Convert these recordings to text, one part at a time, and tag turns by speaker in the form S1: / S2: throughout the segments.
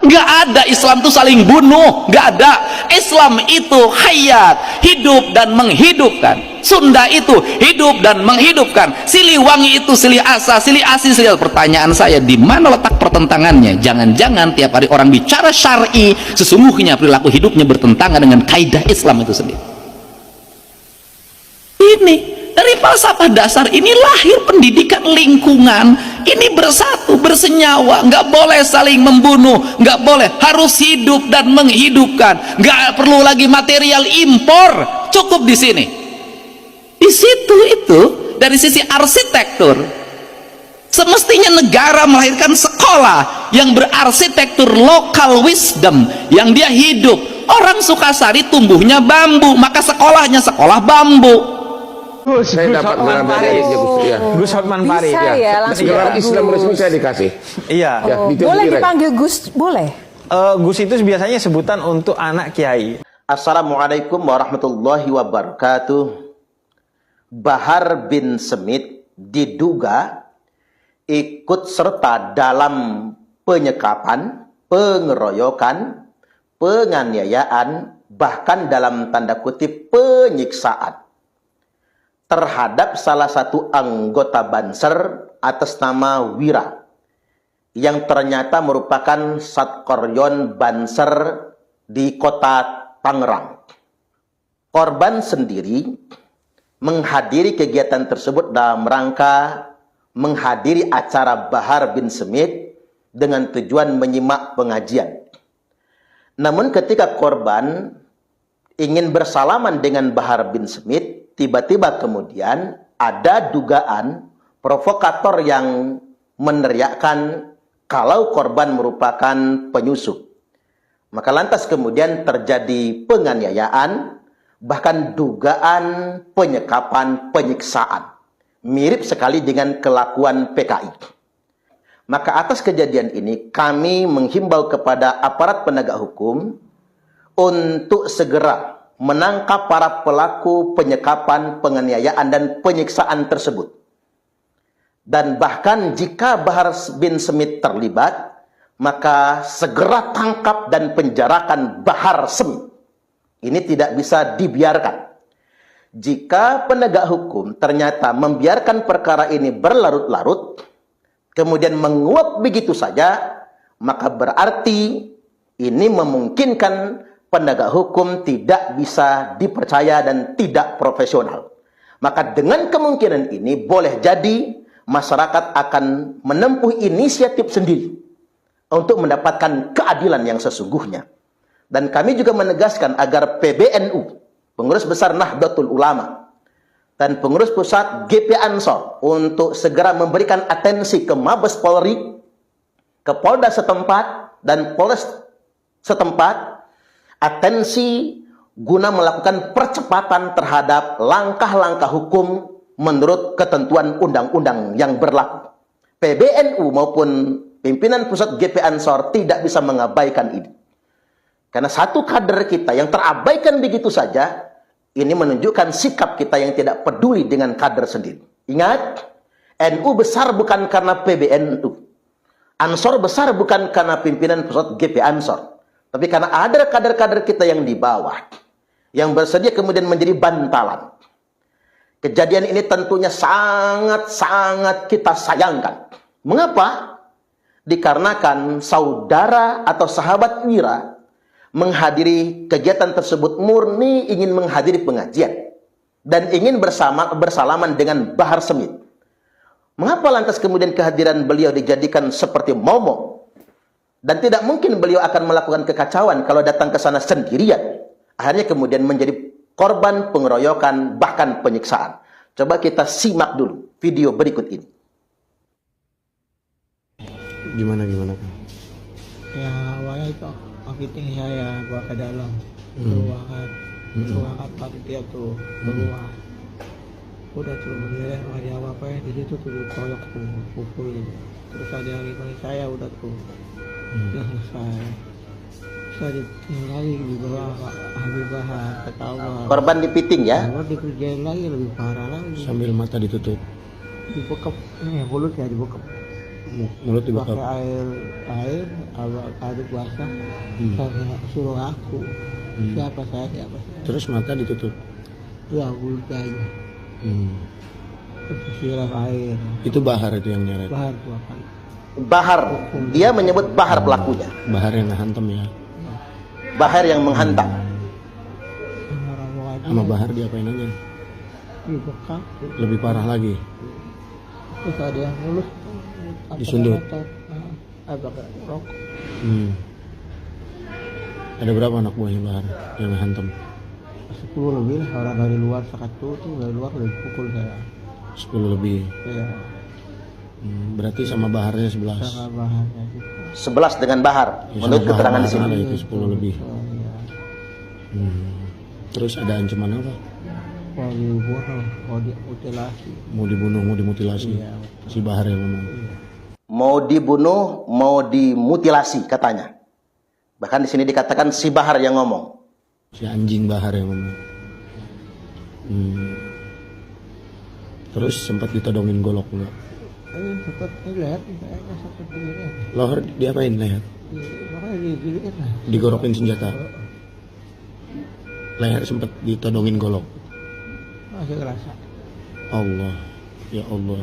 S1: Nggak ada Islam itu saling bunuh, nggak ada. Islam itu hayat, hidup dan menghidupkan. Sunda itu hidup dan menghidupkan. Siliwangi itu silih asa, silih asi, silih. Pertanyaan saya, di mana letak pertentangannya? Jangan-jangan tiap hari orang bicara syar'i, sesungguhnya perilaku hidupnya bertentangan dengan kaidah Islam itu sendiri. Ini dari falsafah dasar ini lahir pendidikan lingkungan. Ini bersatu, bersenyawa, nggak boleh saling membunuh, nggak boleh, harus hidup dan menghidupkan. Nggak perlu lagi material impor, cukup di sini. Di situ itu dari sisi arsitektur, semestinya negara melahirkan sekolah yang berarsitektur local wisdom, yang dia hidup. Orang Sukasari tumbuhnya bambu, maka sekolahnya sekolah bambu.
S2: Saya dapat Gus Hotman Paris.
S3: Bisa ya, langsung
S2: Gelar Islam resmi saya dikasih.
S3: Iya.
S2: Ya,
S3: Boleh dipanggil Gus, boleh?
S4: Gus itu biasanya sebutan untuk anak kiai.
S5: Assalamualaikum warahmatullahi wabarakatuh. Bahar bin Smith diduga ikut serta dalam penyekapan, pengeroyokan, penganiayaan, bahkan dalam tanda kutip penyiksaan terhadap salah satu anggota Banser atas nama Wira, yang ternyata merupakan Satkoryon Banser di kota Tangerang. Korban sendiri menghadiri kegiatan tersebut dalam rangka menghadiri acara Bahar bin Smith dengan tujuan menyimak pengajian. Namun ketika korban ingin bersalaman dengan Bahar bin Smith, tiba-tiba kemudian ada dugaan provokator yang meneriakkan kalau korban merupakan penyusup. Maka lantas kemudian terjadi penganiayaan, bahkan dugaan penyekapan, penyiksaan. Mirip sekali dengan kelakuan PKI. Maka atas kejadian ini kami menghimbau kepada aparat penegak hukum untuk segera menangkap para pelaku penyekapan, penganiayaan, dan penyiksaan tersebut. Dan bahkan jika Bahar bin Smith terlibat, maka segera tangkap dan penjarakan Bahar Smith. Ini tidak bisa dibiarkan. Jika penegak hukum ternyata membiarkan perkara ini berlarut-larut, kemudian menguap begitu saja, maka berarti ini memungkinkan penegak hukum tidak bisa dipercaya dan tidak profesional. Maka dengan kemungkinan ini boleh jadi masyarakat akan menempuh inisiatif sendiri untuk mendapatkan keadilan yang sesungguhnya. Dan kami juga menegaskan agar PBNU, Pengurus Besar Nahdlatul Ulama, dan Pengurus Pusat GP Ansor untuk segera memberikan atensi ke Mabes Polri, ke Polda setempat, dan Polres setempat, atensi guna melakukan percepatan terhadap langkah-langkah hukum menurut ketentuan undang-undang yang berlaku. PBNU maupun pimpinan pusat GP Ansor tidak bisa mengabaikan ini. Karena satu kader kita yang terabaikan begitu saja, ini menunjukkan sikap kita yang tidak peduli dengan kader sendiri. Ingat, NU besar bukan karena PBNU. Ansor besar bukan karena pimpinan pusat GP Ansor. Tapi karena ada kader-kader kita yang di bawah, yang bersedia kemudian menjadi bantalan. Kejadian ini tentunya sangat-sangat kita sayangkan. Mengapa? Dikarenakan saudara atau sahabat Wira menghadiri kegiatan tersebut murni ingin menghadiri pengajian dan ingin bersalaman dengan Bahar Smith. Mengapa lantas kemudian kehadiran beliau dijadikan seperti momok? Dan tidak mungkin beliau akan melakukan kekacauan kalau datang ke sana sendirian. Akhirnya kemudian menjadi korban pengeroyokan, bahkan penyiksaan. Coba kita simak dulu video berikut ini.
S4: Gimana?
S6: Ya awalnya itu fitting saya bawa ke dalam, keluar dia tuh keluar. Udah tuh dia nggak ada apa-apa ya, di situ tuh dikoyok tuh pukulin. Terus ada yang lingkungan saya udah tuh. Udah selesai. Saya lagi di bawah Habib Bahar, ketawa.
S5: Korban dipiting ya?
S6: Korban dikerjain lagi, lebih parah lagi.
S4: Sambil mata ditutup.
S6: Dibekap, mulutnya dibekap.
S7: Mulut dibekap.
S6: pakai air aduk basah. Saya suruh aku. Siapa saya?
S7: Terus mata ditutup.
S6: Ya mulut aja. Terus siram air.
S7: Itu Bahar itu yang nyeret.
S6: Bahar tuh apa?
S5: Bahar, dia menyebut Bahar pelakunya.
S7: Bahar yang ngehantam ya.
S5: Bahar yang menghantam.
S7: Sama Bahar diapain aja?
S6: Dibekap.
S7: Lebih parah lagi.
S6: Terus ada yang mulus.
S7: Disundut.
S6: Pakai rokok.
S7: Ada berapa anak buahnya Bahar yang ngehantam?
S6: 10 lebih lah, orang dari luar satu tuh dari luar udah pukul saya.
S7: 10 lebih.
S6: Ya,
S7: Berarti sama Baharnya 11.
S6: sama bahannya gitu.
S5: 11 dengan Bahar,
S7: Ya,
S5: menurut
S7: sama
S5: keterangan di
S7: Bahar
S5: sini.
S7: ada itu 10 lebih.
S6: Oh, iya.
S7: Terus ada ancaman apa?
S6: Mau dibunuh, mau dimutilasi.
S7: Mau dibunuh, mau dimutilasi.
S6: Iya.
S7: Si Bahar yang ngomong.
S5: Mau dibunuh, mau dimutilasi katanya. Bahkan di sini dikatakan si Bahar yang ngomong.
S7: Si anjing Bahar yang ngomong. Terus sempat ditodongin golok enggak?
S6: Sempat lihat, saya sempat dilihat.
S7: Lohar diapain leher?
S6: Makanya dilihat lah.
S7: Digorokin senjata. Leher sempat ditodongin golok.
S6: Masih kerasa.
S7: Allah, ya Allah.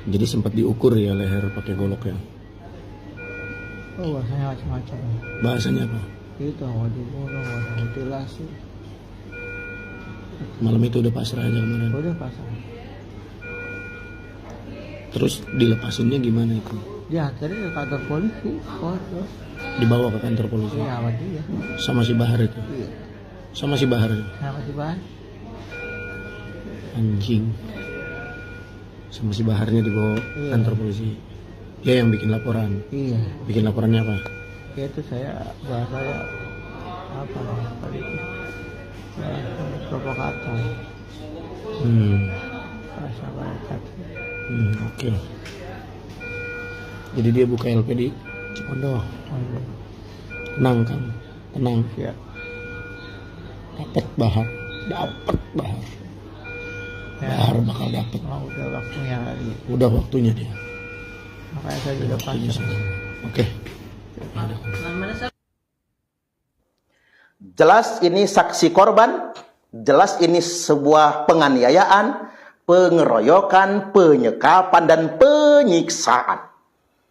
S7: Jadi sempat diukur ya leher pakai golok ya.
S6: Oh, bahasanya macam-macam.
S7: Bahasanya apa?
S6: Itu mau dibunuh, mau dimutilasi.
S7: Malam itu udah pasrah aja kemarin.
S6: Udah pasang.
S7: Terus dilepasinnya gimana itu?
S6: Diantarin ke kantor polisi. Oh, terus.
S7: Dibawa ke kantor polisi.
S6: Iya, sama dia.
S7: Sama si Bahar itu.
S6: Iya.
S7: Sama si Bahar itu.
S6: Sama si Bahar.
S7: Anjing. Sama si Baharnya dibawa
S6: Iya.
S7: kantor polisi. Dia yang bikin laporan.
S6: Iya.
S7: Bikin laporannya apa?
S6: Ya itu bahasanya apa ya tadi itu provokator. Bahasa barikat.
S7: Oke. Jadi dia buka LP di Cipondoh. Tenang Kang, tenang.
S6: Ya.
S7: Dapat Bahar, dapat Bahar.
S6: Ya.
S7: Bahar bakal dapat.
S6: Oh, udah waktunya kali.
S7: Udah waktunya dia.
S6: Makanya saya juga
S7: Waktunya
S6: pasang.
S7: sih. Oke.
S5: Jelas ini saksi korban, jelas ini sebuah penganiayaan, pengeroyokan, penyekapan, dan penyiksaan.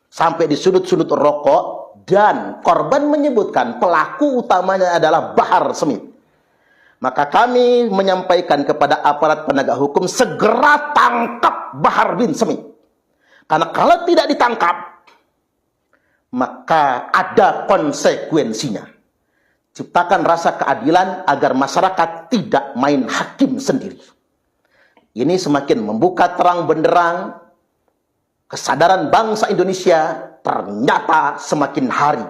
S5: Sampai di sudut-sudut rokok, dan korban menyebutkan pelaku utamanya adalah Bahar Smith. Maka kami menyampaikan kepada aparat penegak hukum segera tangkap Bahar bin Smith. Karena kalau tidak ditangkap, maka ada konsekuensinya. Ciptakan rasa keadilan agar masyarakat tidak main hakim sendiri. Ini semakin membuka terang benderang kesadaran bangsa Indonesia ternyata semakin hari.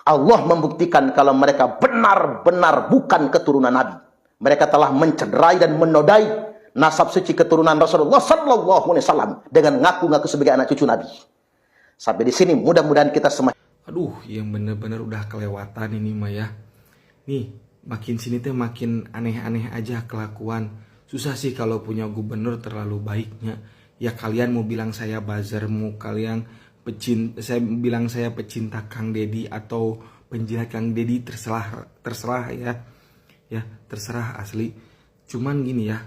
S5: Allah membuktikan kalau mereka benar-benar bukan keturunan Nabi. Mereka telah mencederai dan menodai nasab suci keturunan Rasulullah Sallallahu Alaihi Wasallam dengan ngaku-ngaku sebagai anak cucu Nabi. Sampai di sini mudah-mudahan kita semakin.
S8: Aduh, yang bener-bener udah kelewatan ini mah ya. Nih, makin sini teh makin aneh-aneh aja kelakuan. Susah sih kalau punya gubernur terlalu baiknya. Ya kalian mau bilang saya buzzer, mau kalian bilang saya pecinta Kang Deddy atau penjilat Kang Deddy, terserah ya. Ya, terserah asli. Cuman gini ya,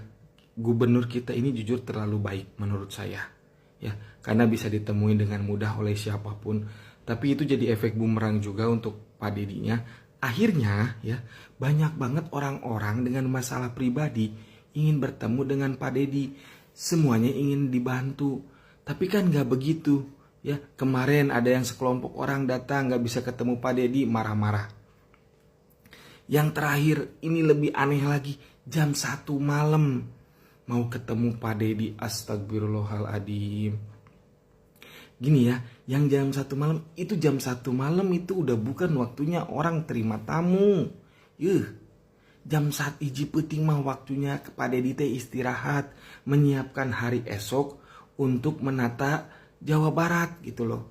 S8: gubernur kita ini jujur terlalu baik menurut saya. Ya, karena bisa ditemui dengan mudah oleh siapapun. Tapi itu jadi efek bumerang juga untuk Pak Dedinya. Akhirnya ya, banyak banget orang-orang dengan masalah pribadi ingin bertemu dengan Pak Deddy. Semuanya ingin dibantu. Tapi kan gak begitu. Ya, kemarin ada yang sekelompok orang datang gak bisa ketemu Pak Deddy, marah-marah. Yang terakhir ini lebih aneh lagi, jam 1 malam mau ketemu Pak Deddy, astagfirullahaladzim. Gini ya, yang jam 1 malam itu itu udah bukan waktunya orang terima tamu. Jam 1 hiji peuting mah waktunya Pak Deddy teh istirahat, menyiapkan hari esok untuk menata Jawa Barat gitu loh.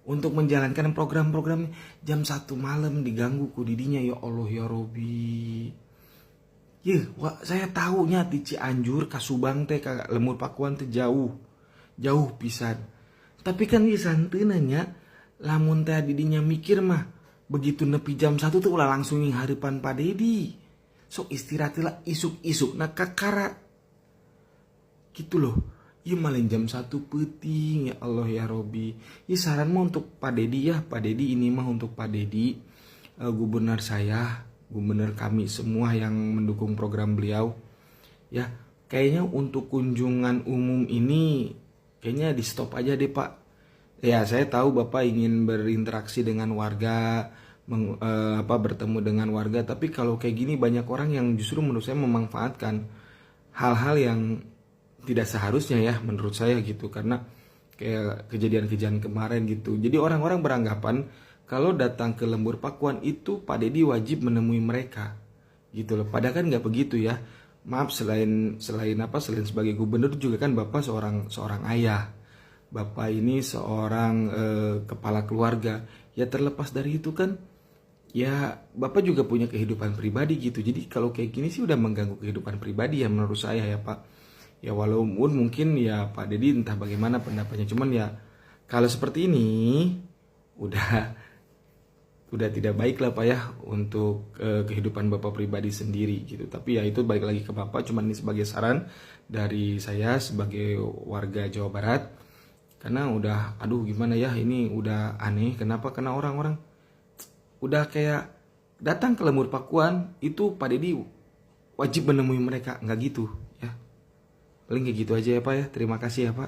S8: Untuk menjalankan program-programnya. Jam 1 malam diganggu ku didinya, ya Allah ya Robi. Saya tahunya di Cianjur ka Subang teh ka Lemur Pakuan teh jauh pisan. Tapi kan ieu santeuna nya lamun teh didinya mikir mah begitu nepi jam 1 tuh ulah langsung ning hareupan Pak Dedi. Sok istirahat lah isuk-isukna kakara. Gitu loh. Ieu malin jam 1 peuting, ya Allah ya Robi. Ieu saran mah untuk Pak Dedi ya. Pak Dedi ini mah untuk Pak Dedi, gubernur saya, gubernur kami semua yang mendukung program beliau. Ya, kayaknya untuk kunjungan umum ini kayaknya di stop aja deh Pak. Ya, saya tahu Bapak ingin berinteraksi dengan warga, bertemu dengan warga, tapi kalau kayak gini banyak orang yang justru menurut saya memanfaatkan hal-hal yang tidak seharusnya ya menurut saya gitu, karena kayak kejadian-kejadian kemarin gitu. Jadi orang-orang beranggapan kalau datang ke Lembur Pakuan itu Pak Dedi wajib menemui mereka gitu loh. Padahal kan nggak begitu ya. Maaf, selain sebagai gubernur juga kan Bapak seorang ayah. Bapak ini seorang kepala keluarga. Ya terlepas dari itu kan ya Bapak juga punya kehidupan pribadi gitu. Jadi kalau kayak gini sih udah mengganggu kehidupan pribadi ya menurut saya ya Pak. Ya walaupun mungkin ya Pak Dedi entah bagaimana pendapatnya, cuman ya kalau seperti ini udah tidak baik lah Pak ya untuk kehidupan Bapak pribadi sendiri gitu. Tapi ya itu balik lagi ke Bapak, cuman ini sebagai saran dari saya sebagai warga Jawa Barat. Karena udah gimana ya, ini udah aneh. Kenapa? Karena orang-orang udah kayak datang ke Lembur Pakuan itu Pak Dedi wajib menemui mereka, nggak gitu ya. Paling kayak gitu aja ya Pak ya. Terima kasih ya Pak.